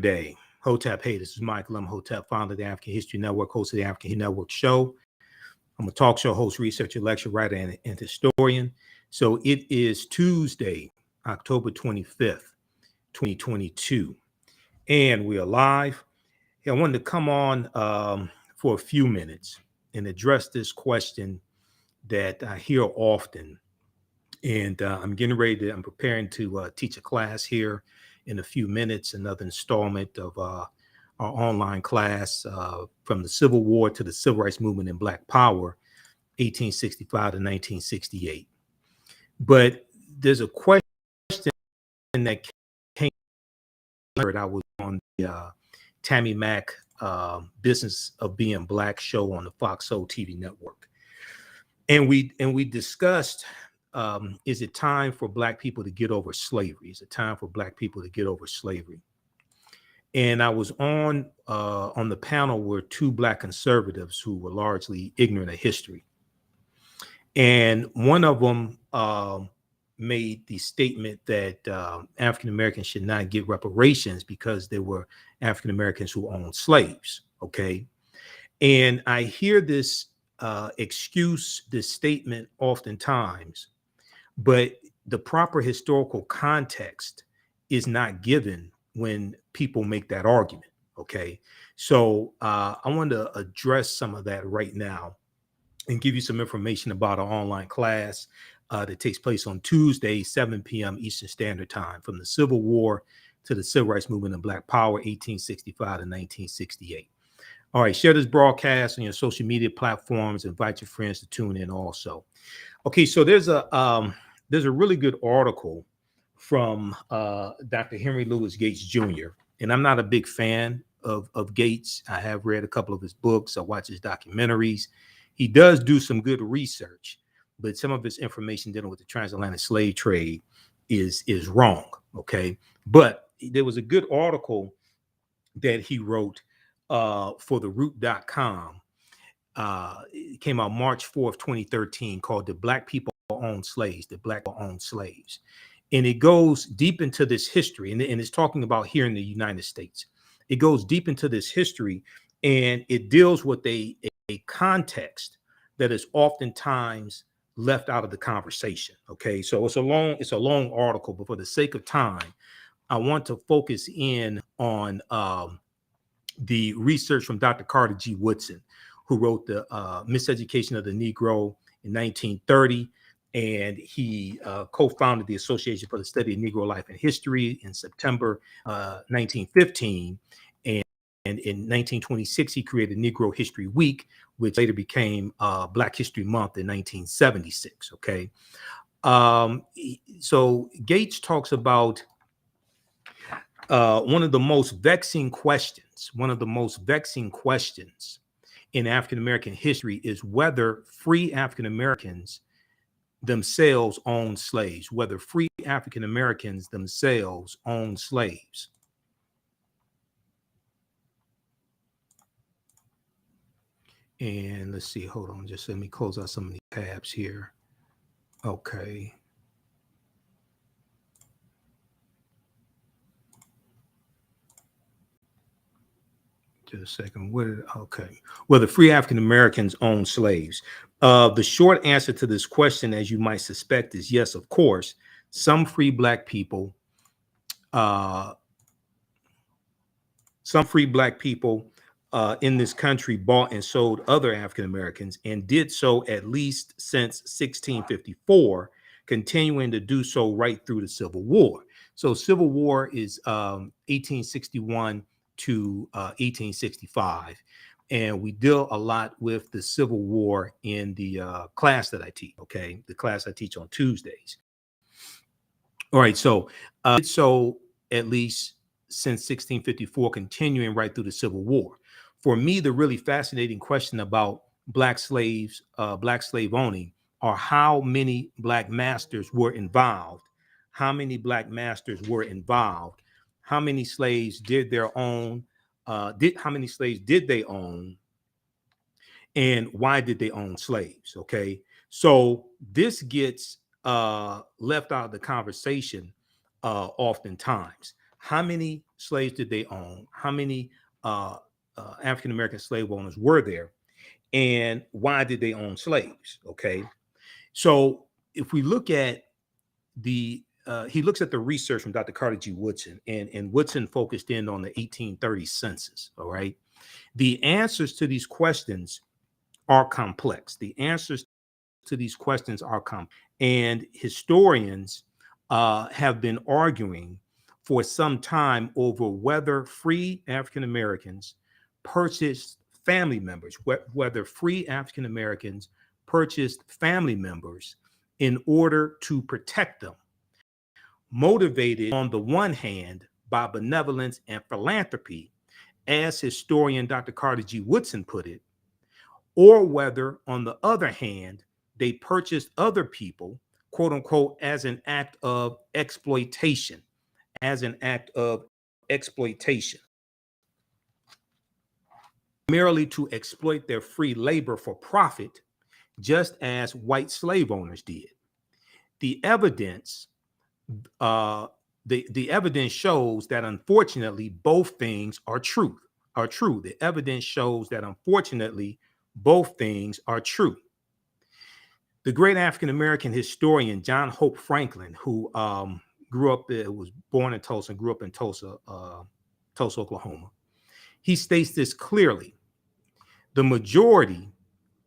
Day. Hotep, hey, this is Michael. I'm Hotep, founder of the African History Network, host of the African History Network show. I'm a talk show host, researcher, lecturer, writer, and historian. So it is Tuesday, October 25th, 2022, and we are live. I wanted to come on for a few minutes and address this question that I hear often. And I'm preparing to teach a class here in a few minutes, another installment of our online class from the Civil War to the Civil Rights Movement and Black Power, 1865 to 1968. But there's a question that came. I was on the Tammy Mack Business of Being Black show on the Fox Soul TV network, and we discussed. Is it time for Black people to get over slavery? Is it time for Black people to get over slavery? And I was on the panel were two Black conservatives who were largely ignorant of history. And one of them made the statement that African Americans should not get reparations because there were African Americans who owned slaves. Okay. And I hear this this statement oftentimes, but the proper historical context is not given when people make that argument. Okay. So I want to address some of that right now and give you some information about our online class that takes place on Tuesday, 7 p.m. Eastern Standard Time, from the Civil War to the Civil Rights Movement and Black Power, 1865 to 1968. All right, share this broadcast on your social media platforms. Invite your friends to tune in also. Okay, so there's a really good article from Dr. Henry Louis Gates Jr. And I'm not a big fan of Gates. I have read a couple of his books. I watch his documentaries. He does do some good research, but some of his information dealing with the transatlantic slave trade is wrong. Okay, but there was a good article that he wrote for the root.com. It came out March 4th, 2013, called "The Black People Own Slaves." The Black People Own Slaves. And it goes deep into this history, and it's talking about here in the United States. It goes deep into this history, and it deals with a context that is oftentimes left out of the conversation. Okay, so it's a long article, but for the sake of time, I want to focus in on the research from Dr. Carter G. Woodson, who wrote the Miseducation of the Negro in 1930. And he co-founded the Association for the Study of Negro Life and History in September 1915. And in 1926, he created Negro History Week, which later became Black History Month in 1976. Okay. So Gates talks about one of the most vexing questions in African American history is whether free African Americans themselves own slaves, whether free African Americans themselves own slaves. And let's see, hold on, just let me close out some of these tabs here. Okay. Just a second. Okay. Whether free African Americans own slaves. The short answer to this question, as you might suspect, is yes, of course. Some free Black people in this country bought and sold other African Americans, and did so at least since 1654, continuing to do so right through the Civil War. So Civil War is 1861 to 1865. And we deal a lot with the Civil War in the class that I teach, okay? The class I teach on Tuesdays. All right, so at least since 1654, continuing right through the Civil War. For me, the really fascinating question about Black slave owning are how many Black masters were involved, how many Black masters were involved, how many slaves did their own, how many slaves did they own, and why did they own slaves? Okay, so this gets left out of the conversation oftentimes. how many slaves did they own? How many African American slave owners were there? And why did they own slaves? Okay. So if we look at he looks at the research from Dr. Carter G. Woodson, and Woodson focused in on the 1830 census. All right. The answers to these questions are complex. The answers to these questions are complex. And historians have been arguing for some time over whether free African Americans purchased family members, whether free African Americans purchased family members in order to protect them, motivated on the one hand by benevolence and philanthropy, as historian Dr. Carter G. Woodson put it, or whether, on the other hand, they purchased other people, quote unquote, as an act of exploitation, merely to exploit their free labor for profit, just as white slave owners did. The evidence, the evidence shows that unfortunately both things are true. The evidence shows that unfortunately both things are true. The great African American historian John Hope Franklin, who was born in Tulsa and grew up in Tulsa, Oklahoma, he states this clearly: the majority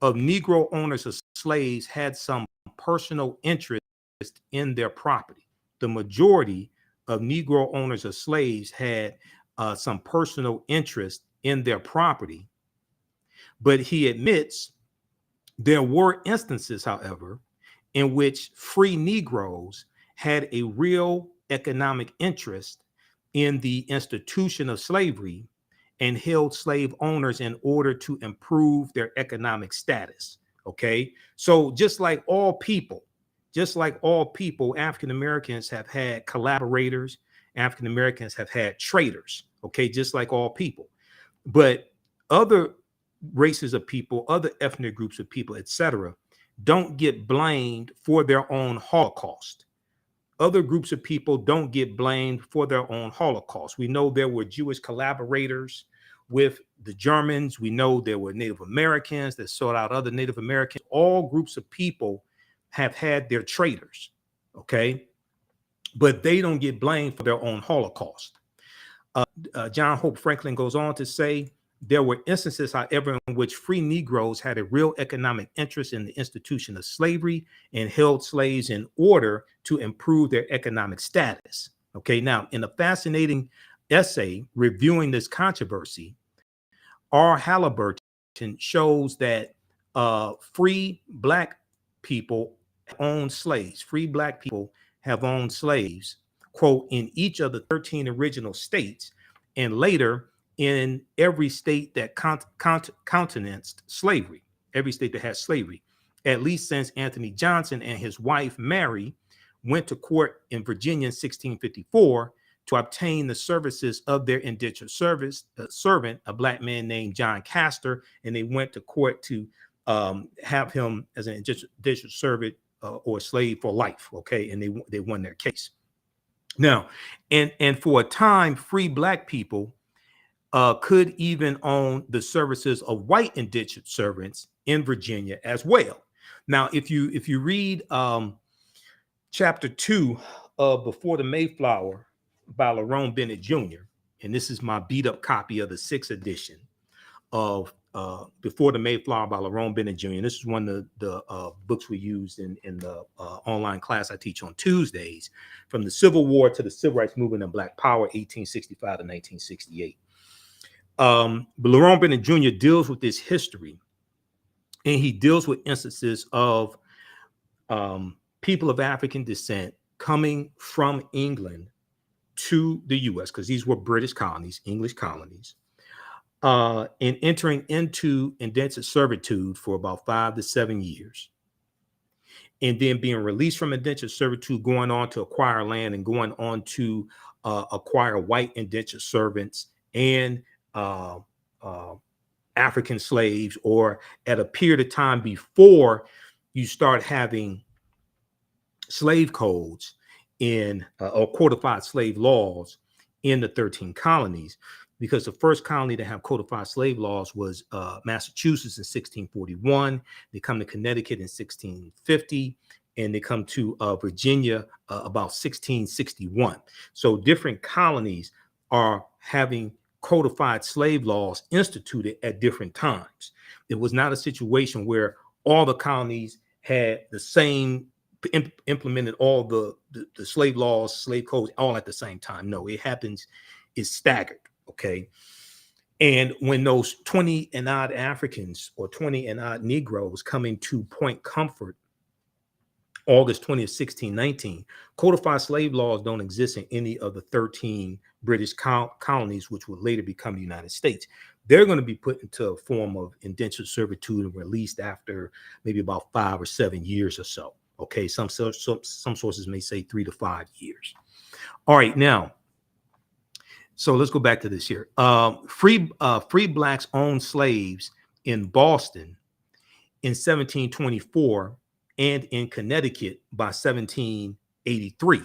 of Negro owners of slaves had some personal interest in their property. The majority of Negro owners of slaves had some personal interest in their property. But he admits there were instances, however, in which free Negroes had a real economic interest in the institution of slavery and held slave owners in order to improve their economic status. Okay, so just like all people, African Americans have had collaborators, African Americans have had traitors. Okay, just like all people. But other races of people, other ethnic groups of people, etc., don't get blamed for their own Holocaust. Other groups of people don't get blamed for their own Holocaust. We know there were Jewish collaborators with the Germans. We know there were Native Americans that sought out other Native Americans. All groups of people have had their traitors, okay? But they don't get blamed for their own Holocaust. John Hope Franklin goes on to say, there were instances, however, in which free Negroes had a real economic interest in the institution of slavery and held slaves in order to improve their economic status. Okay, now, in a fascinating essay reviewing this controversy, R. Halliburton shows that free Black people own slaves. Free Black people have owned slaves, quote, in each of the 13 original states, and later in every state that countenanced slavery, every state that has slavery, at least since Anthony Johnson and his wife Mary went to court in Virginia in 1654 to obtain the services of their indentured servant, a Black man named John Castor, and they went to court to have him as an indentured servant or slave for life. Okay, and they won their case. Now, and for a time, free Black people could even own the services of white indentured servants in Virginia as well. Now, if you read chapter 2 of Before the Mayflower by Lerone Bennett Jr., and this is my beat up copy of the 6th edition of Before the Mayflower by Lerone Bennett Jr. And this is one of the books we use in the online class I teach on Tuesdays, from the Civil War to the Civil Rights Movement and Black Power, 1865 to 1968. But Lerone Bennett Jr. deals with this history, and he deals with instances of people of African descent coming from England to the U.S., because these were British colonies, English colonies, and entering into indentured servitude for about 5 to 7 years, and then being released from indentured servitude, going on to acquire land and going on to acquire white indentured servants and African slaves, or at a period of time before you start having slave codes in or codified slave laws in the 13 colonies, because the first colony to have codified slave laws was Massachusetts in 1641. They come to Connecticut in 1650, and they come to Virginia about 1661. So different colonies are having codified slave laws instituted at different times. It was not a situation where all the colonies had the same implemented all the slave laws, slave codes all at the same time. No, it happens, it's staggered. Okay. And when those 20 and odd Africans or 20 and odd Negroes coming to Point Comfort, August 20th, 1619, codified slave laws don't exist in any of the 13 British colonies, which would later become the United States. They're going to be put into a form of indentured servitude and released after maybe about 5 or 7 years or so. Okay, some sources may say 3 to 5 years. All right, now, so let's go back to this here. Free blacks owned slaves in Boston in 1724 and in Connecticut by 1783.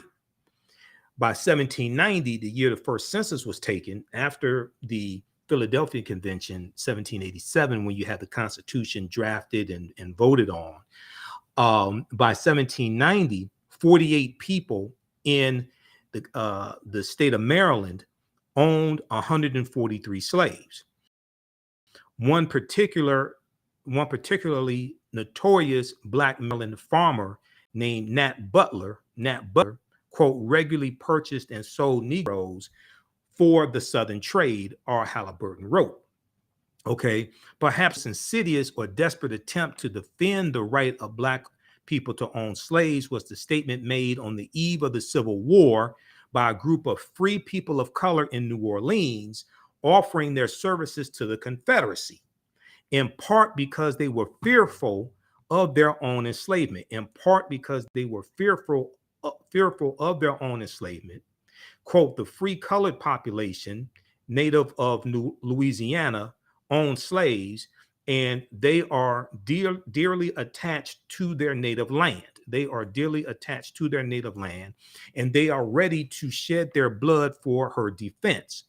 By 1790, the year the first census was taken, after the Philadelphia Convention, 1787, when you had the Constitution drafted and voted on, by 1790, 48 people in the state of Maryland owned 143 slaves. One particularly notorious Black Maryland farmer named Nat Butler, quote, regularly purchased and sold Negroes for the Southern trade, R. Halliburton wrote. Okay, perhaps insidious or desperate attempt to defend the right of Black people to own slaves was the statement made on the eve of the Civil War by a group of free people of color in New Orleans, offering their services to the Confederacy, in part because they were fearful of their own enslavement. Quote, the free colored population, native of Louisiana, own slaves, and they are dearly attached to their native land. And they are ready to shed their blood for her defense.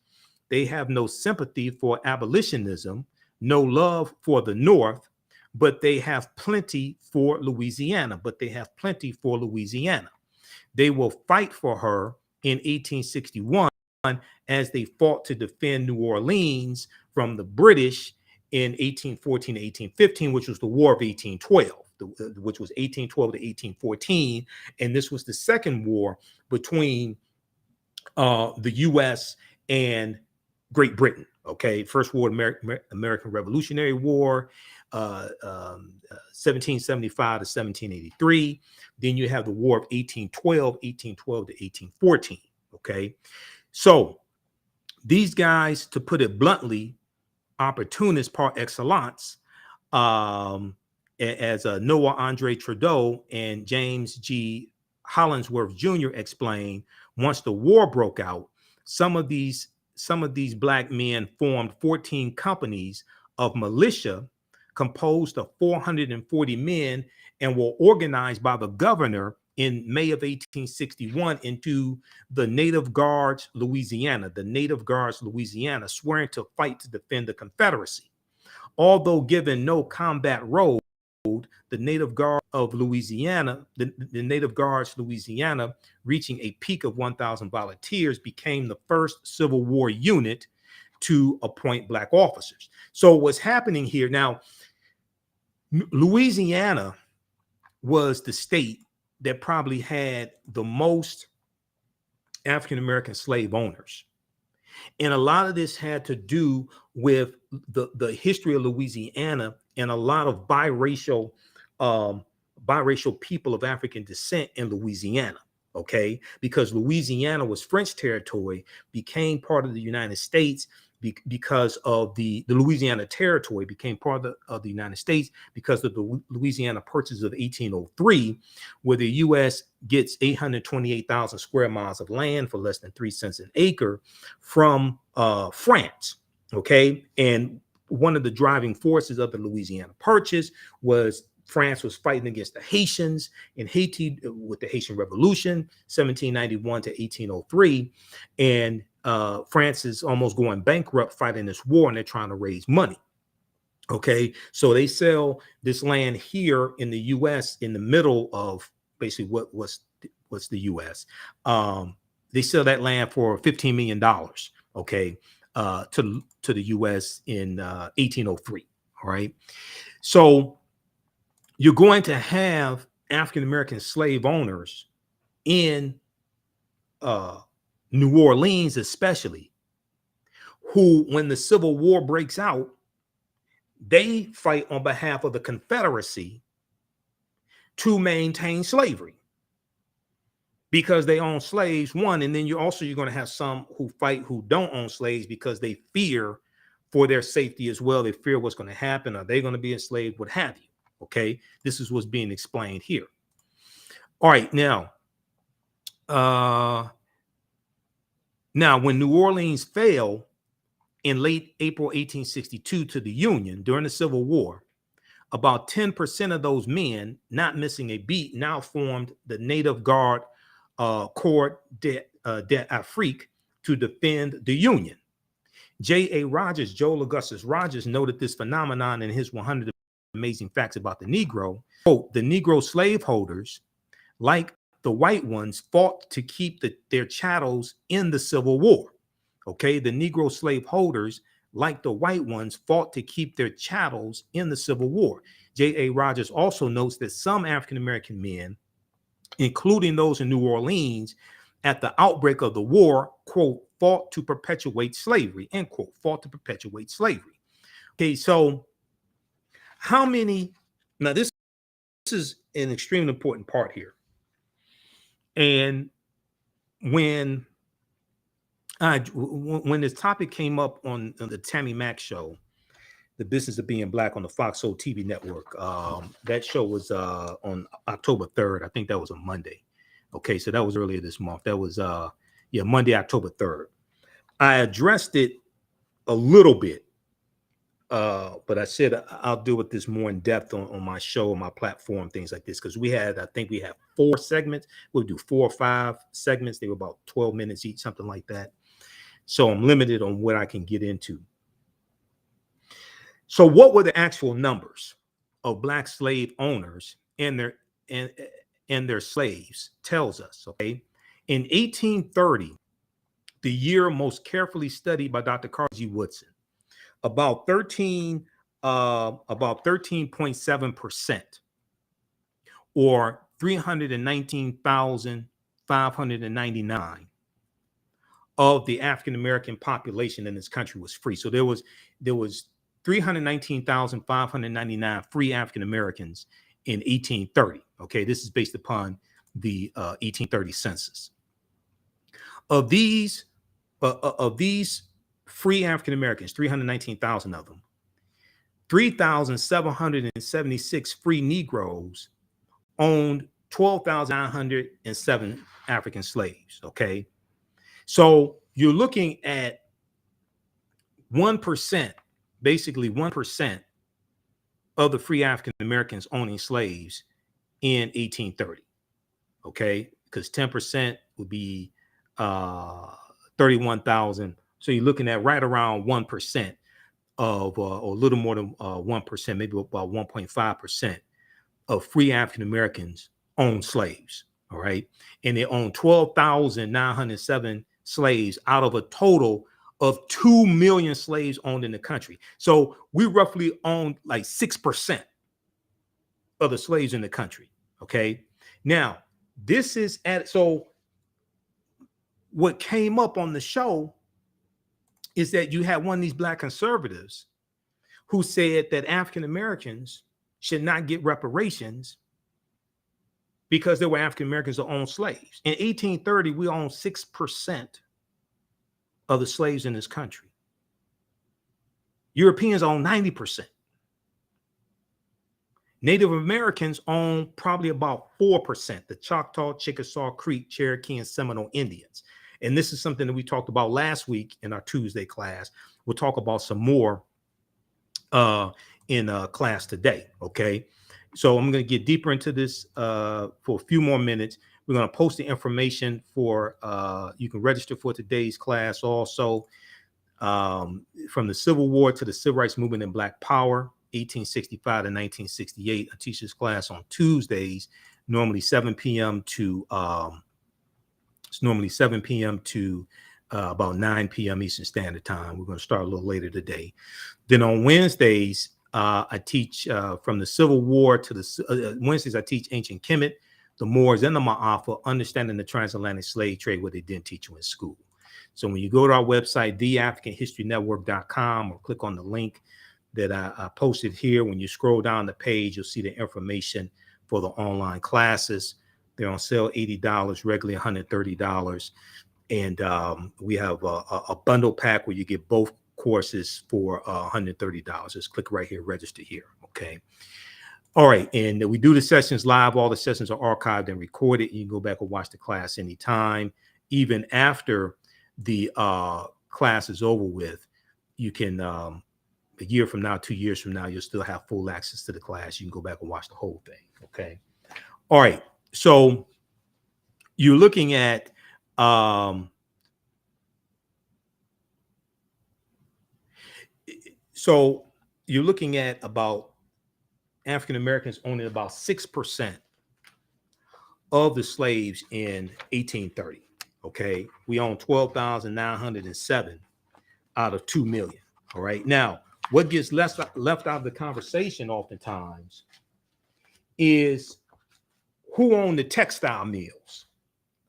They have no sympathy for abolitionism, no love for the North, but they have plenty for Louisiana. They will fight for her in 1861 as they fought to defend New Orleans from the British in 1814 to 1815, which was the War of 1812, which was 1812 to 1814. And this was the second war between the U.S. and Great Britain. Okay, first war, American Revolutionary War, 1775 to 1783. Then you have the War of 1812 to 1814. Okay, so these guys, to put it bluntly, opportunists par excellence, as Noah Andre Trudeau and James G. Hollingsworth Jr. explained. Once the war broke out, some of these Black men formed 14 companies of militia composed of 440 men and were organized by the governor in May of 1861 into the Native Guards Louisiana, swearing to fight to defend the Confederacy. Although given no combat role, the Native Guard of Louisiana, the Native Guards Louisiana, reaching a peak of 1,000 volunteers, became the first Civil War unit to appoint Black officers. So what's happening here now, Louisiana was the state that probably had the most African-American slave owners. And a lot of this had to do with the history of Louisiana and a lot of biracial people of African descent in Louisiana. Okay, because Louisiana was French territory, became part of the United States because of the Louisiana Territory became part of the United States because of the Louisiana Purchase of 1803, where the U.S. gets 828,000 square miles of land for less than 3 cents an acre from France. Okay, and one of the driving forces of the Louisiana Purchase was France was fighting against the Haitians in Haiti with the Haitian Revolution, 1791 to 1803. And France is almost going bankrupt fighting this war, and they're trying to raise money. Okay, so they sell this land here in the U.S. in the middle of basically what's the U.S. They sell that land for $15 million. Okay, to the U.S. in 1803. All right, so you're going to have African American slave owners in New Orleans, especially, who, when the Civil War breaks out, they fight on behalf of the Confederacy to maintain slavery because they own slaves, one, and then you're going to have some who fight who don't own slaves because they fear for their safety as well. They fear what's going to happen. Are they going to be enslaved? What have you? Okay, this is what's being explained here. All right, now when New Orleans fell in late April 1862 to the Union during the Civil War, about 10% of those men, not missing a beat, now formed the Native Guard Corps d'Afrique to defend the Union. J.A. Rogers, Joel Augustus Rogers, noted this phenomenon in his 100 Amazing Facts About the Negro. Quote, the Negro slaveholders, like the white ones, fought to keep their chattels in the Civil War. Okay, the Negro slaveholders, like the white ones, fought to keep their chattels in the Civil War. J.A. Rogers also notes that some African-American men, including those in New Orleans, at the outbreak of the war, quote, fought to perpetuate slavery, end quote, fought to perpetuate slavery. Okay, so how many, now this is an extremely important part here. And when this topic came up on the Tammy Mack show, The Business of Being Black on the Fox Soul TV network, that show was on October 3rd. I think that was a Monday. Okay, so that was earlier this month. That was Monday, October 3rd. I addressed it a little bit, but I said I'll deal with this more in depth on my show, on my platform, things like this, because I think we have 4 segments. We'll do 4 or 5 segments. They were about 12 minutes each, something like that. So I'm limited on what I can get into. So what were the actual numbers of Black slave owners and their slaves tells us, okay? In 1830, the year most carefully studied by Dr. Carl G. Woodson, about 13.7%, or 319,599 of the African American population in this country was free. So there was 319,599 free African Americans in 1830. Okay, this is based upon the 1830 census. Of these free African Americans, 319,000 of them, 3,776 free Negroes owned 12,907 African slaves. Okay, so you're looking at 1%, basically 1% of the free African Americans owning slaves in 1830. Okay, because 10% would be 31,000. So you're looking at right around 1% of, or a little more than 1%, maybe about 1.5% of free African Americans own slaves. All right, and they own 12,907 slaves out of a total of 2 million slaves owned in the country. So we roughly own like 6% of the slaves in the country. Okay, now this is so what came up on the show is that you had one of these Black conservatives who said that African Americans should not get reparations because there were African Americans that owned slaves. In 1830, we owned 6% of the slaves in this country. Europeans own 90%. Native Americans own probably about 4%, the Choctaw, Chickasaw, Creek, Cherokee, and Seminole Indians. And this is something that we talked about last week in our Tuesday class. We'll talk about some more in class today, okay? So I'm going to get deeper into this for a few more minutes. We're going to post the information for, you can register for today's class also. From the Civil War to the Civil Rights Movement and Black Power, 1865 to 1968. I teach this class on Tuesdays, normally 7 p.m. to about 9 p.m. Eastern Standard Time. We're going to start a little later today. Then on Wednesdays, I teach from the Civil War to the Wednesdays. I teach ancient Kemet, the Moors, and the Ma'afa, understanding the transatlantic slave trade, what they didn't teach you in school. So when you go to our website, theafricanhistorynetwork.com, or click on the link that I posted here, when you scroll down the page, you'll see the information for the online classes. They're on sale $80, regularly $130. And we have a bundle pack where you get both courses for $130. Just click right here, register here. Okay. All right. And we do the sessions live. All the sessions are archived and recorded. You can go back and watch the class anytime. Even after the class is over with, you can, a year from now, 2 years from now, you'll still have full access to the class. You can go back and watch the whole thing. Okay. All right. So you're looking at, about African Americans owning about 6% of the slaves in 1830. Okay, we own 12,907 out of 2 million. All right, now what gets left out of the conversation oftentimes is who owned the textile mills.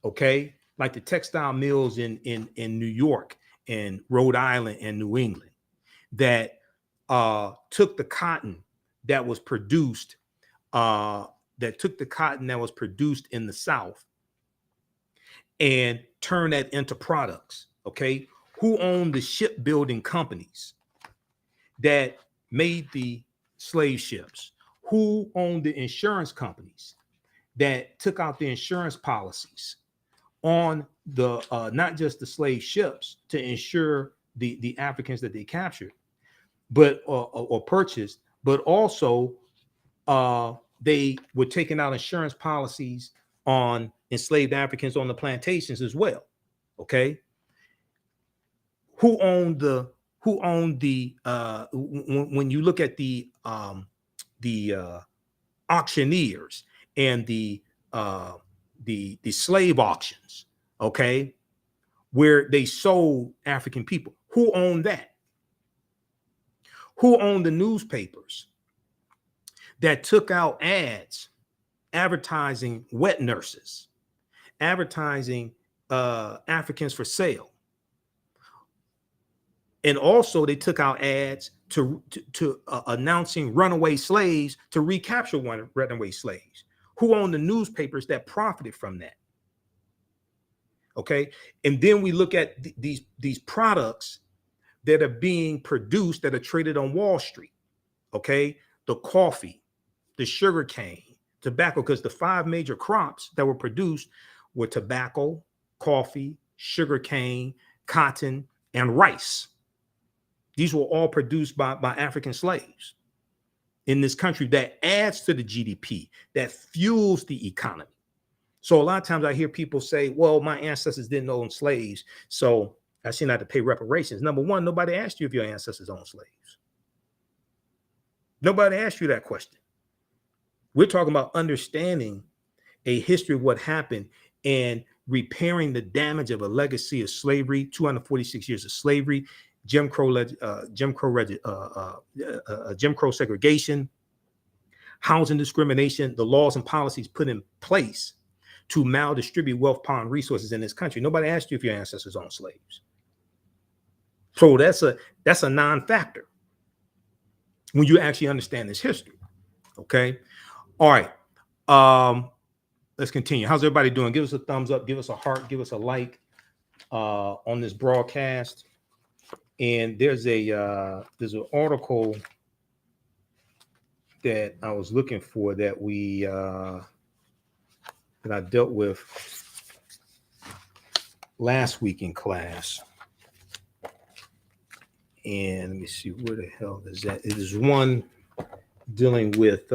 Okay, like the textile mills in New York and Rhode Island and New England that took the cotton that was produced in the South and turned that into products. Okay, who owned the shipbuilding companies that made the slave ships? Who owned the insurance companies that took out the insurance policies on the not just the slave ships to insure the Africans that they captured, but or purchased, but also they were taking out insurance policies on enslaved Africans on the plantations as well. Okay, who owned the when you look at the auctioneers and the slave auctions, okay, where they sold African people, who owned that? Who owned the newspapers that took out ads advertising wet nurses, advertising Africans for sale? And also they took out ads to announcing runaway slaves to recapture runaway slaves. Who owned the newspapers that profited from that? Okay. And then we look at these products that are being produced that are traded on Wall Street. Okay. The coffee, the sugar cane, tobacco, because the 5 major crops that were produced were tobacco, coffee, sugar cane, cotton, and rice. These were all produced by African slaves in this country. That adds to the GDP, that fuels the economy. So a lot of times I hear people say, well, my ancestors didn't own slaves, so I shouldn't have to pay reparations. Number one, nobody asked you if your ancestors owned slaves. Nobody asked you that question. We're talking about understanding a history of what happened and repairing the damage of a legacy of slavery, 246 years of slavery, Jim Crow segregation, housing discrimination, the laws and policies put in place to maldistribute wealth, power, and resources in this country. Nobody asked you if your ancestors owned slaves. So that's a non-factor when you actually understand this history. Okay. All right. Let's continue. How's everybody doing? Give us a thumbs up, give us a heart, give us a like on this broadcast. And there's an article that I was looking for that that I dealt with last week in class. And let me see, where the hell is that? It is one dealing with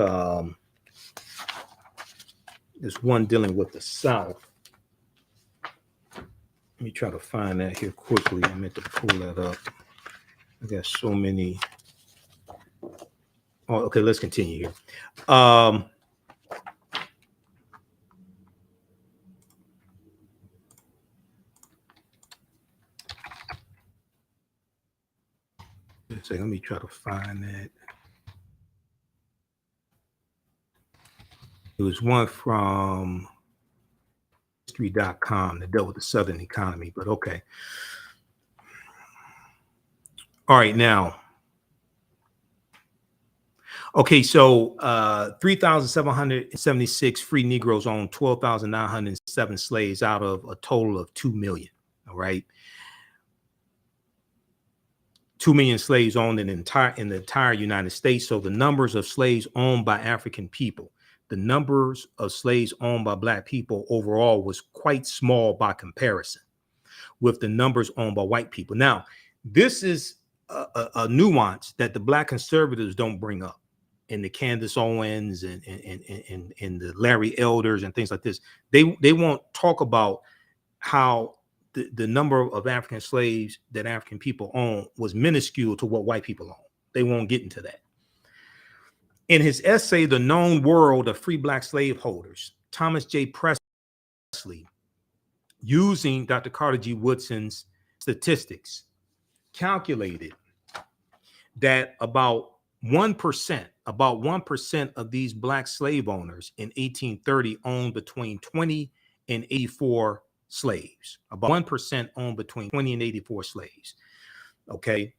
There's one dealing with the South. Let me try to find that here quickly. I meant to pull that up. I got so many. Oh, okay, let's continue here. So let me try to find that. It was one from history.com that dealt with the Southern economy, but okay. All right, now. Okay, so 3,776 free Negroes owned 12,907 slaves out of a total of 2 million. All right. 2 million slaves owned in the entire United States. So the numbers of slaves owned by African people, the numbers of slaves owned by Black people overall was quite small by comparison with the numbers owned by white people. Now, this is a nuance that the Black conservatives don't bring up, and the Candace Owens and the Larry Elders and things like this. They won't talk about how the number of African slaves that African people own was minuscule to what white people own. They won't get into that. In his essay, The Known World of Free Black Slaveholders, Thomas J. Presley, using Dr. Carter G. Woodson's statistics, calculated that about 1% of these Black slave owners in 1830 owned between 20 and 84 slaves. About 1% owned between 20 and 84 slaves. Okay.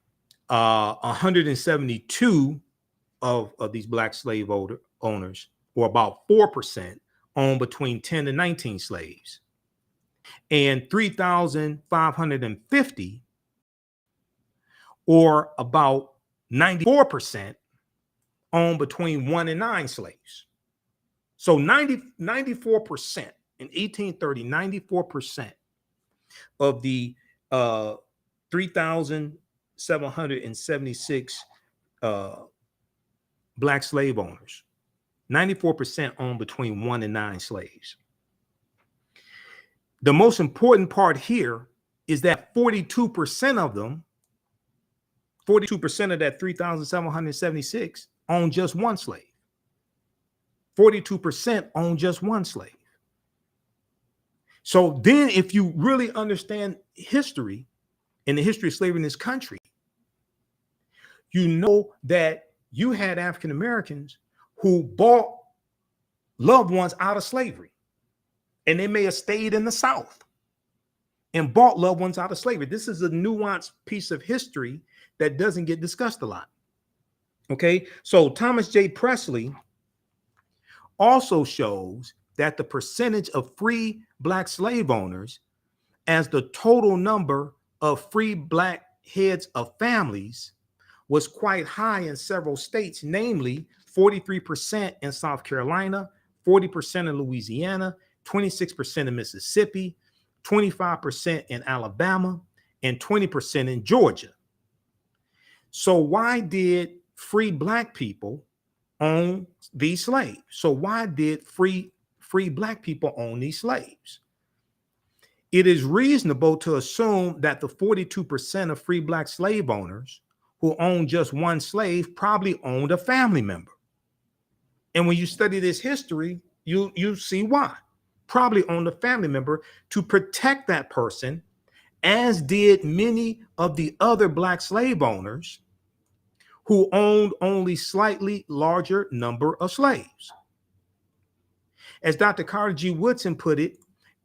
172 of these Black slave owners, or about 4%, owned between 10 and 19 slaves. And 3,550, or about 94%, owned between 1 and 9 slaves. So 94% in 1830, 94% of the 3,776 Black slave owners, 94% owned between 1 and 9 slaves. The most important part here is that 42% of them, 42% of that 3,776 own just one slave. 42% own just one slave. So then if you really understand history and the history of slavery in this country, you know that you had African Americans who bought loved ones out of slavery, and they may have stayed in the South and bought loved ones out of slavery. This is a nuanced piece of history that doesn't get discussed a lot. Okay, so Thomas J. Presley also shows that the percentage of free Black slave owners as the total number of free Black heads of families was quite high in several states, namely 43% in South Carolina, 40% in Louisiana, 26% in Mississippi, 25% in Alabama, and 20% in Georgia. So why did free Black people own these slaves? So why did free Black people own these slaves? It is reasonable to assume that the 42% of free Black slave owners who owned just one slave probably owned a family member. And when you study this history, you see why. Probably owned a family member to protect that person, as did many of the other Black slave owners who owned only slightly larger number of slaves. As Dr. Carter G. Woodson put it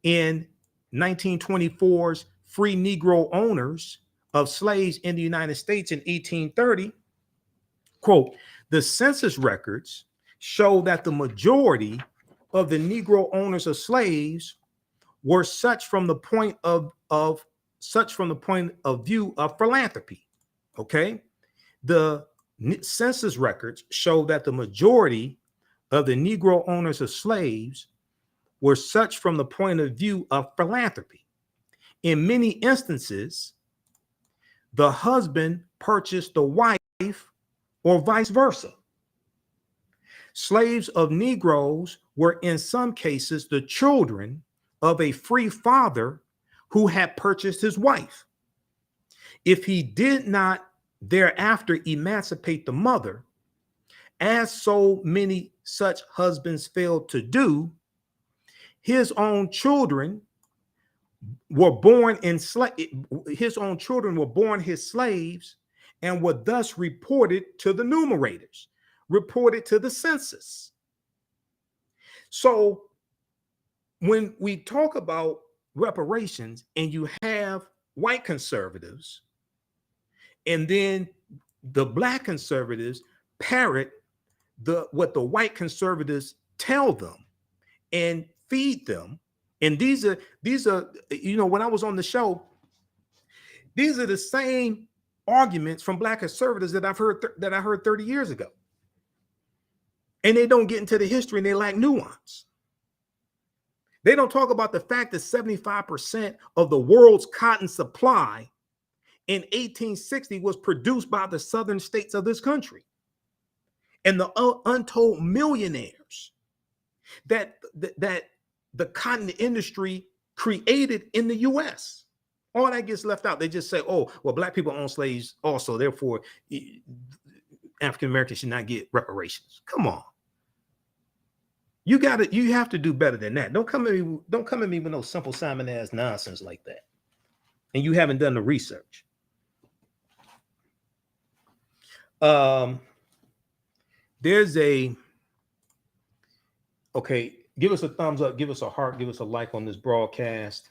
in 1924's Free Negro Owners of Slaves in the United States in 1830, quote, the census records show that the majority of the Negro owners of slaves were such from the point of view of philanthropy. Okay, the census records show that the majority of the Negro owners of slaves were such from the point of view of philanthropy. In many instances, the husband purchased the wife or vice versa. Slaves of Negroes were in some cases the children of a free father who had purchased his wife. If he did not thereafter emancipate the mother, as so many such husbands failed to do, his own children were born his slaves, and were thus reported to the numerators, reported to the census. So when we talk about reparations and you have white conservatives, and then the black conservatives parrot what the white conservatives tell them and feed them. And these are, when I was on the show, these are the same arguments from black conservatives that I heard 30 years ago. And they don't get into the history, and they lack nuance. They don't talk about the fact that 75% of the world's cotton supply in 1860 was produced by the southern states of this country. And the untold millionaires that the cotton industry created in the US. All that gets left out. They just say, oh, well, black people own slaves also, therefore African Americans should not get reparations. Come on. You have to do better than that. Don't come at me with no simple Simon ass nonsense like that. And you haven't done the research. Give us a thumbs up, give us a heart, give us a like on this broadcast.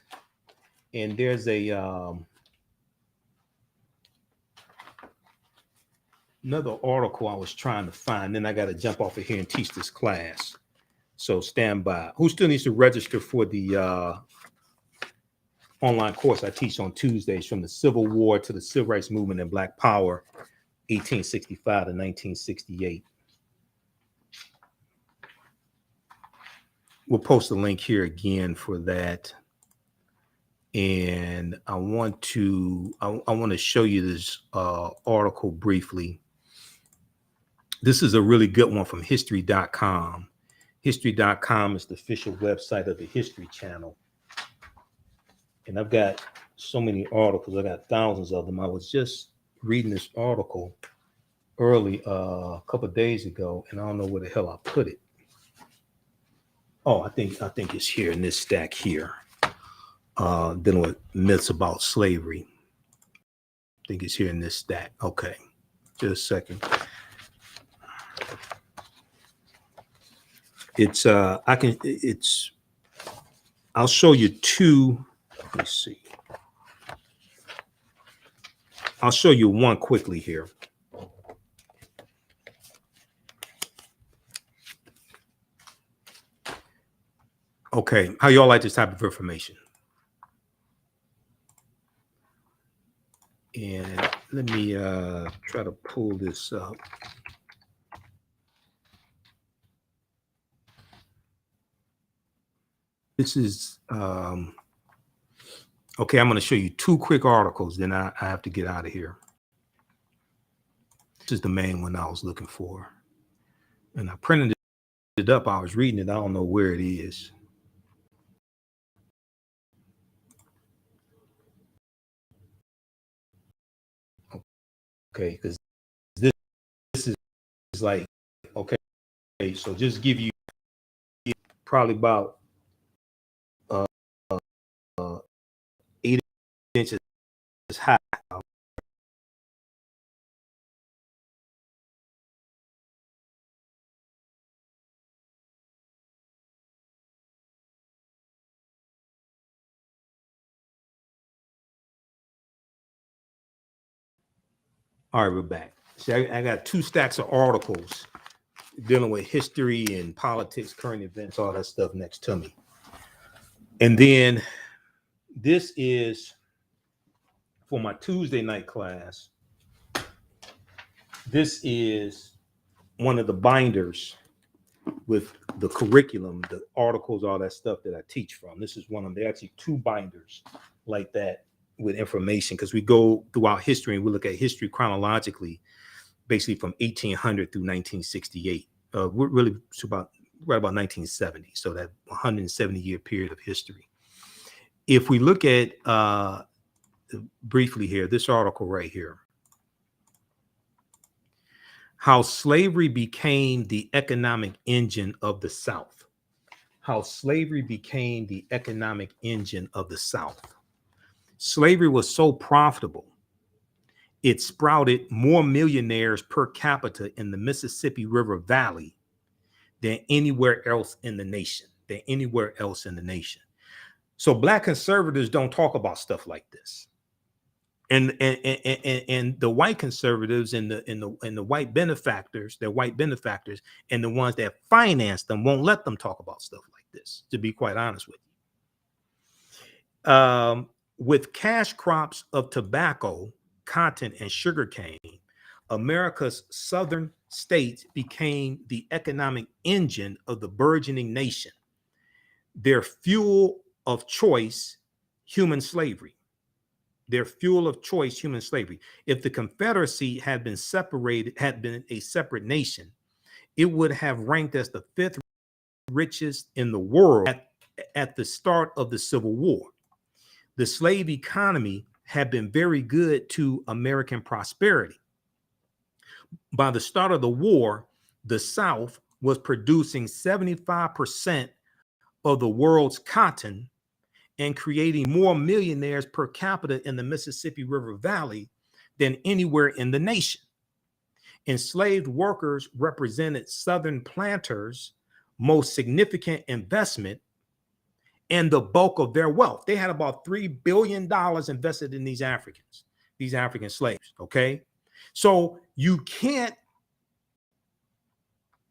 And there's another article I was trying to find. Then I got to jump off of here and teach this class. So stand by. Who still needs to register for the online course I teach on Tuesdays, from the Civil War to the Civil Rights Movement and Black Power, 1865 to 1968. We'll post a link here again for that. And I want to show you this article briefly. This is a really good one from history.com. History.com is the official website of the History Channel. And I've got so many articles. I got thousands of them. I was just reading this article early a couple of days ago, and I don't know where the hell I put it. Oh, I think it's here in this stack here. Dealing with myths about slavery. I think it's here in this stack. Okay, just a second. I'll show you two. Let me see. I'll show you one quickly here. Okay, how y'all like this type of information? And let me try to pull this up. This is, okay, I'm going to show you two quick articles, then I have to get out of here. This is the main one I was looking for. And I printed it up. I was reading it. I don't know where it is. Okay, because this is like, okay, so just give you probably about 8 inches high. All right, we're back. See, I got 2 stacks of articles dealing with history and politics, current events, all that stuff next to me. And then this is for my Tuesday night class. This is one of the binders with the curriculum, the articles, all that stuff that I teach from. This is one of them. They're actually 2 binders like that with information, because we go throughout history and we look at history chronologically, basically from 1800 through 1968. We're really it's about right about 1970. So that 170-year period of history. If we look at briefly here, this article right here, how slavery became the economic engine of the South. How slavery became the economic engine of the South. Slavery was so profitable, it sprouted more millionaires per capita in the Mississippi River Valley than anywhere else in the nation. So Black conservatives don't talk about stuff like this. And the white conservatives and the white benefactors, they're white benefactors, and the ones that finance them won't let them talk about stuff like this, to be quite honest with you. With cash crops of tobacco, cotton, and sugarcane, America's southern states became the economic engine of the burgeoning nation. Their fuel of choice, human slavery. If the Confederacy had been a separate nation, it would have ranked as the 5th richest in the world at the start of the Civil War. The slave economy had been very good to American prosperity. By the start of the war, the South was producing 75% of the world's cotton and creating more millionaires per capita in the Mississippi River Valley than anywhere in the nation. Enslaved workers represented Southern planters' most significant investment and the bulk of their wealth. They had about $3 billion invested in these African slaves, okay? So you can't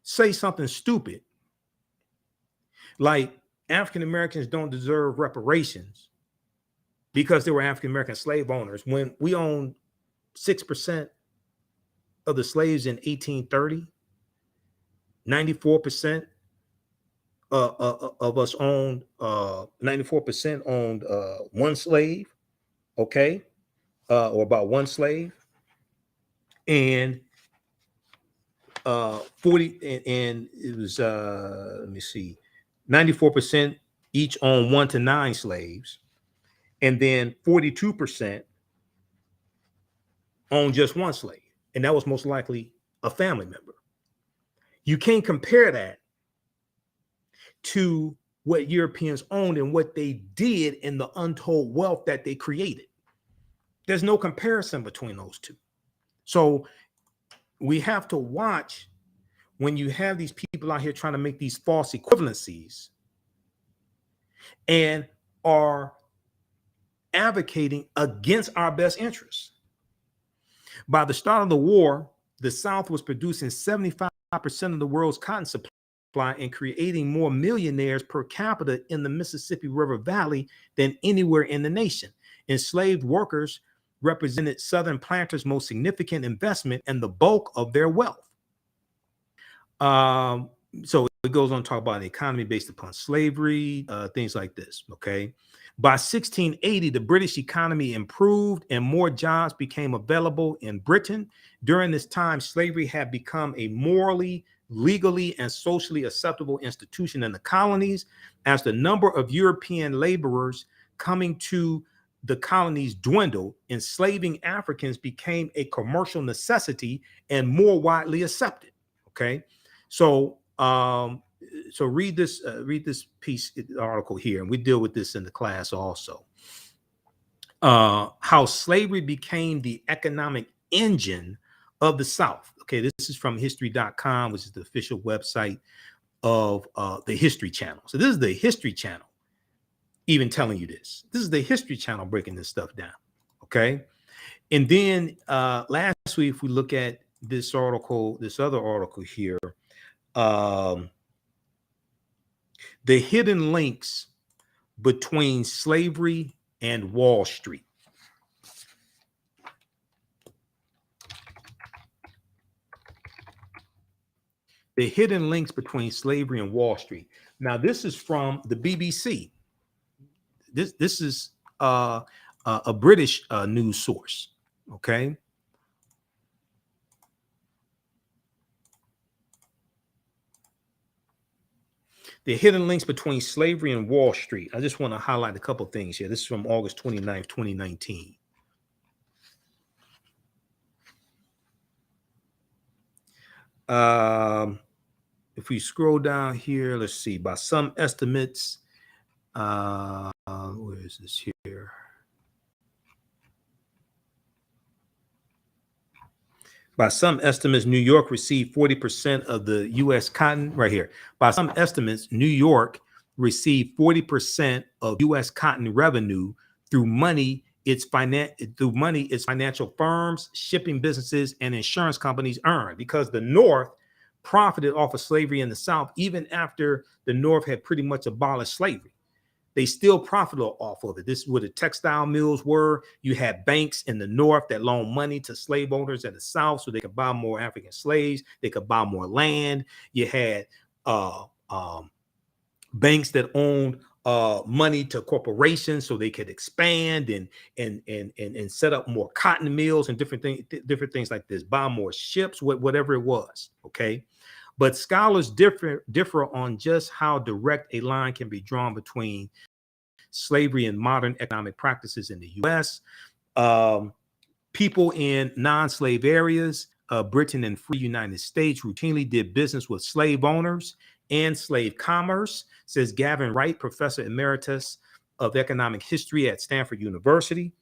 say something stupid like African Americans don't deserve reparations because they were African American slave owners when we owned 6% of the slaves in 1830. 94% of us owned 94% owned one slave, okay, or about one slave, and 40 and it was let me see, 94% each owned 1 to 9 slaves, and then 42% owned just one slave, and that was most likely a family member. You can't compare that to what Europeans owned and what they did in the untold wealth that they created. There's no comparison between those two. So we have to watch when you have these people out here trying to make these false equivalencies and are advocating against our best interests. By the start of the war, the South was producing 75% of the world's cotton supply and creating more millionaires per capita in the Mississippi River Valley than anywhere in the nation. Enslaved workers represented Southern planters' most significant investment and the bulk of their wealth. So it goes on to talk about an economy based upon slavery, things like this, okay? By 1680, the British economy improved and more jobs became available in Britain. During this time, slavery had become a morally, legally, and socially acceptable institution in the colonies. As the number of European laborers coming to the colonies dwindled, enslaving Africans became a commercial necessity and more widely accepted, okay? So read this piece article here, and we deal with this in the class also. How slavery became the economic engine of the South. Okay, this is from history.com, which is the official website of the History Channel. So this is the History Channel even telling you this. This is the History Channel breaking this stuff down, okay? And then lastly, if we look at this article, this other article here, the hidden links between slavery and Wall Street. The hidden links between slavery and Wall Street. Now, this is from the BBC. This is a British news source, okay? The hidden links between slavery and Wall Street. I just want to highlight a couple things here. This is from August 29th, 2019. If we scroll down here, let's see. By some estimates, where is this here? By some estimates, New York received 40% of the U.S. cotton. Right here. By some estimates, New York received 40% of U.S. cotton revenue through money its financial firms, shipping businesses, and insurance companies earned, because the North profited off of slavery in the South. Even after the North had pretty much abolished slavery, they still profited off of it. This is where the textile mills were. You had banks in the North that loaned money to slave owners in the South so they could buy more African slaves. They could buy more land. You had banks that owned money to corporations so they could expand and set up more cotton mills and different things like this. Buy more ships, whatever it was. Okay. But scholars differ on just how direct a line can be drawn between slavery and modern economic practices in the U.S. People in non-slave areas, Britain and free United States, routinely did business with slave owners and slave commerce, says Gavin Wright, professor emeritus of economic history at Stanford University.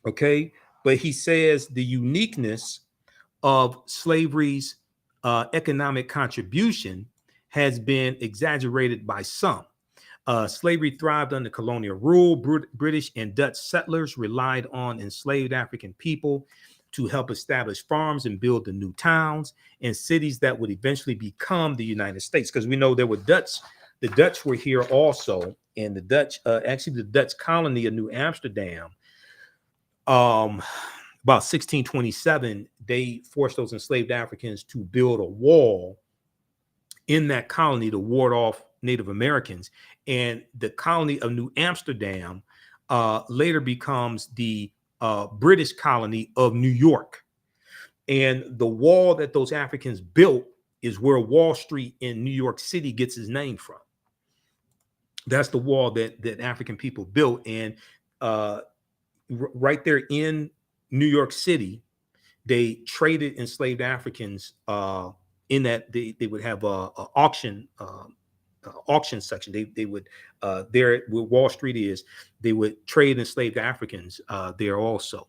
Okay, but he says the uniqueness of slavery's economic contribution has been exaggerated by some. Slavery thrived under colonial rule. British and Dutch settlers relied on enslaved African people to help establish farms and build the new towns and cities that would eventually become the United States. Because we know there were the Dutch were here also, and the Dutch, actually the Dutch colony of New Amsterdam, about 1627, they forced those enslaved Africans to build a wall in that colony to ward off Native Americans. And the colony of New Amsterdam later becomes the British colony of New York. And the wall that those Africans built is where Wall Street in New York City gets its name from. That's the wall that African people built. And right there in New York City, they traded enslaved Africans in that they would have a auction section. They would there where Wall Street is, they would trade enslaved Africans there also.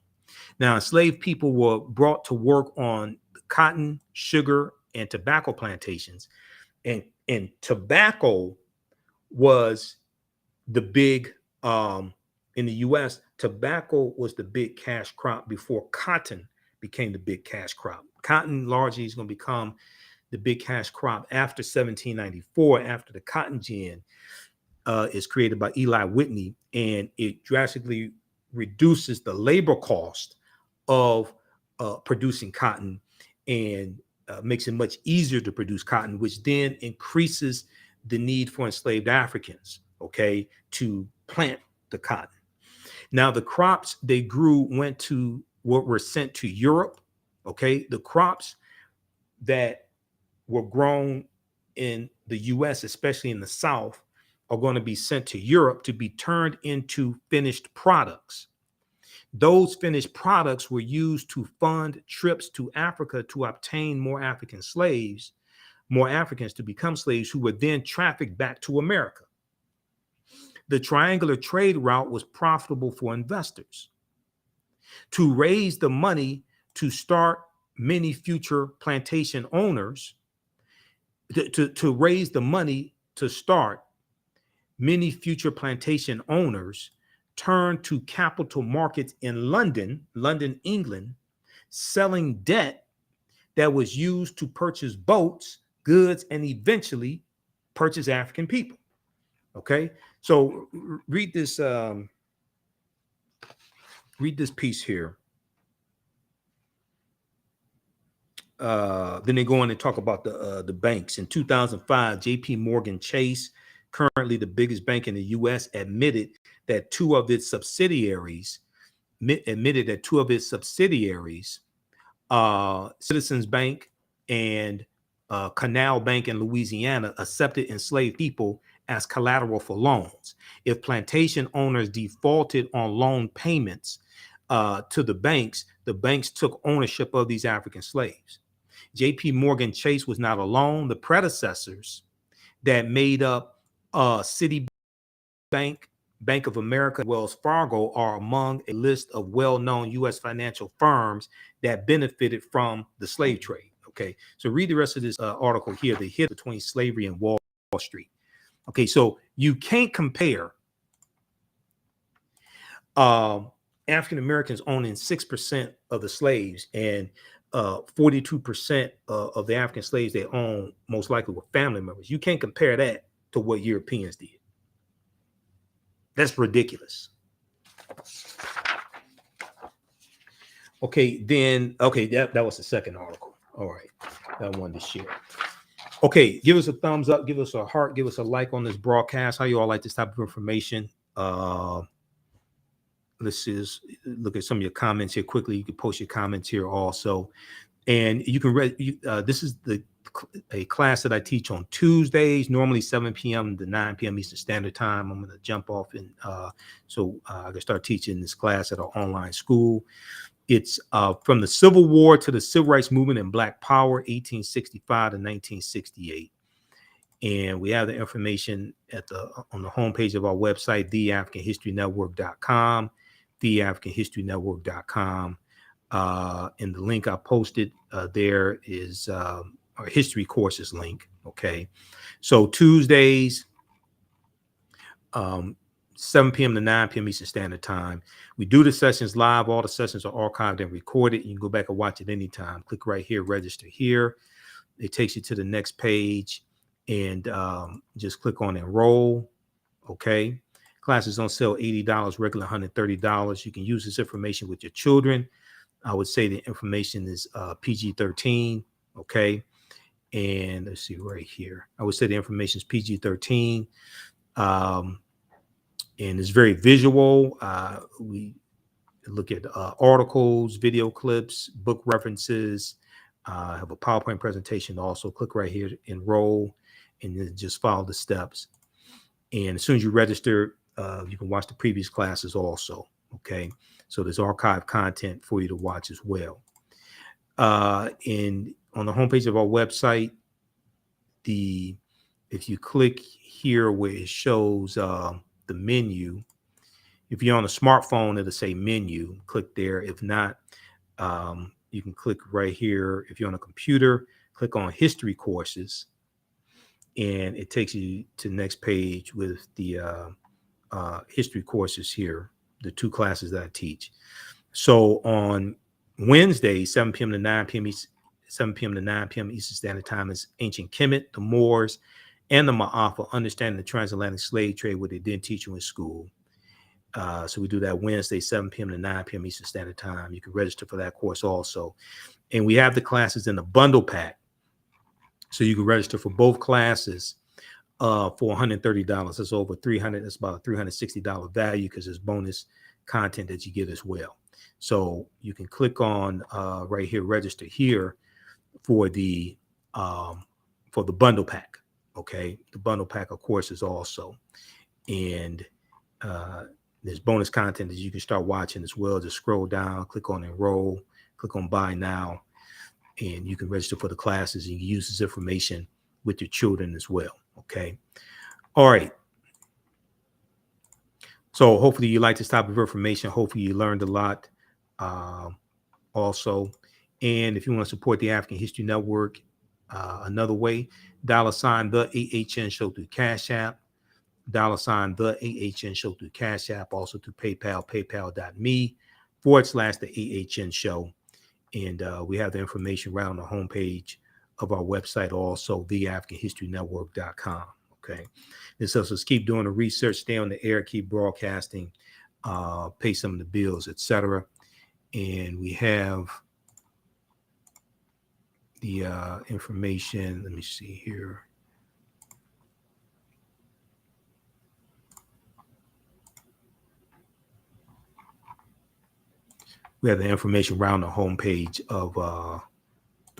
Now, enslaved people were brought to work on cotton, sugar, and tobacco plantations, and tobacco was the big in the U.S. Tobacco was the big cash crop before cotton became the big cash crop. Cotton largely is going to become the big cash crop after 1794, after the cotton gin is created by Eli Whitney, and it drastically reduces the labor cost of producing cotton and makes it much easier to produce cotton, which then increases the need for enslaved Africans, okay, to plant the cotton. Now, the crops they grew were sent to Europe, okay? The crops that were grown in the U.S., especially in the South, are going to be sent to Europe to be turned into finished products. Those finished products were used to fund trips to Africa to obtain more African slaves, more Africans to become slaves, who were then trafficked back to America. The triangular trade route was profitable for investors. To raise the money to start many future plantation owners, to raise the money to start, many future plantation owners turned to capital markets in London, England, selling debt that was used to purchase boats, goods, and eventually purchase African people. Okay, so read this piece here. Then they go on and talk about the banks. In 2005, J.P. Morgan Chase, currently the biggest bank in the U.S., admitted that two of its subsidiaries, Citizens Bank and Canal Bank in Louisiana accepted enslaved people as collateral for loans. If plantation owners defaulted on loan payments to the banks took ownership of these African slaves. J.P. Morgan Chase was not alone. The predecessors that made up Citibank, Bank of America, Wells Fargo are among a list of well-known U.S. financial firms that benefited from the slave trade. Okay, so read the rest of this article here, the hit between slavery and Wall Street. Okay, so you can't compare African Americans owning 6% of the slaves and 42% of the African slaves they own most likely were family members. You can't compare that to what Europeans did. That's ridiculous. Okay, then, okay, that was the second article. All right, that I wanted to share. Okay, give us a thumbs up, give us a heart, give us a like on this broadcast. How you all like this type of information? Let's just look at some of your comments here quickly. You can post your comments here also. And you can read, this is a class that I teach on Tuesdays, normally 7 p.m. to 9 p.m. Eastern Standard Time. I'm going to jump off and so I can start teaching this class at our online school. It's from the Civil War to the Civil Rights Movement and Black Power, 1865 to 1968. And we have the information on the homepage of our website, theafricanhistorynetwork.com, theafricanhistorynetwork.com. And the link I posted there is our history courses link. Okay, so Tuesdays, 7 p.m. to 9 p.m. Eastern Standard Time. We do the sessions live. All the sessions are archived and recorded. You can go back and watch it anytime. Click right here, register here. It takes you to the next page, and just click on enroll. Okay, classes on sale $80, regular $130. You can use this information with your children. I would say the information is PG-13. Okay, and let's see right here. I would say the information is PG-13. And it's very visual. We look at articles, video clips, book references. I have a PowerPoint presentation also. Click right here, enroll, and then just follow the steps. And as soon as you register, you can watch the previous classes also. Okay, so there's archived content for you to watch as well. And on the homepage of our website, if you click here where it shows the menu, if you're on a smartphone, it'll say menu. Click there. If not, you can click right here. If you're on a computer, click on history courses, and it takes you to the next page with the history courses here, the two classes that I teach. So on Wednesday, 7 p.m. to 9 p.m. 7 p.m. to 9 p.m. Eastern Standard Time is Ancient Kemet, the Moors, and the Ma'afa, Understanding the Transatlantic Slave Trade, what they didn't teach you in school. So we do that Wednesday, 7 p.m. to 9 p.m. Eastern Standard Time. You can register for that course also. And we have the classes in the bundle pack. So you can register for both classes for $130. That's over $300. That's about a $360 value because there's bonus content that you get as well. So you can click on right here, register here for the bundle pack. Okay, the bundle pack of courses also, and there's bonus content that you can start watching as well. Just scroll down, click on enroll, click on buy now, and you can register for the classes. And you can use this information with your children as well. Okay, all right. So hopefully you like this type of information. Hopefully you learned a lot also. And if you want to support the African History Network another way, $ the AHN show through Cash App, $ the AHN show through Cash App, also through PayPal, paypal.me/the AHN show. And we have the information right on the homepage of our website, also theafricanhistorynetwork.com. Okay, this helps us keep doing the research, stay on the air, keep broadcasting, pay some of the bills, etc. And we have the information. Let me see here. We have the information around the homepage of the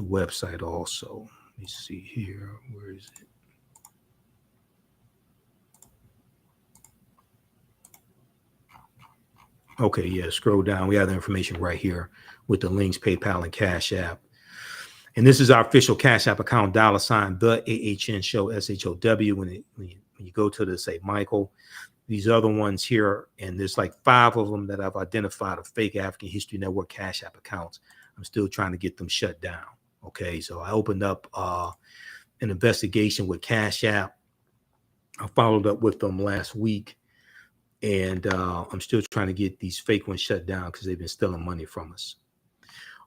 website also. Let me see here. Where is it? Okay, yeah, scroll down. We have the information right here with the links, PayPal and Cash App. And this is our official Cash App account, $ the AHN show, SHOW. When you go to the, say, Michael, these other ones here, and there's like 5 of them that I've identified of fake African History Network Cash App accounts. I'm still trying to get them shut down. Okay, so I opened up an investigation with Cash App. I followed up with them last week. And I'm still trying to get these fake ones shut down because they've been stealing money from us.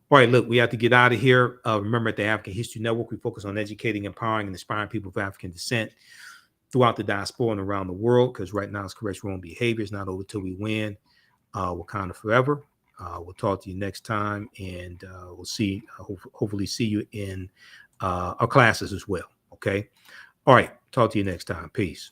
All right, look, we have to get out of here. Remember, at the African History Network, we focus on educating, empowering, and inspiring people of African descent throughout the diaspora and around the world, because right now it's correct wrong behavior. It's not over till we win. Wakanda forever. We'll talk to you next time, and we'll see, hopefully see you in our classes as well. Okay. All right. Talk to you next time. Peace.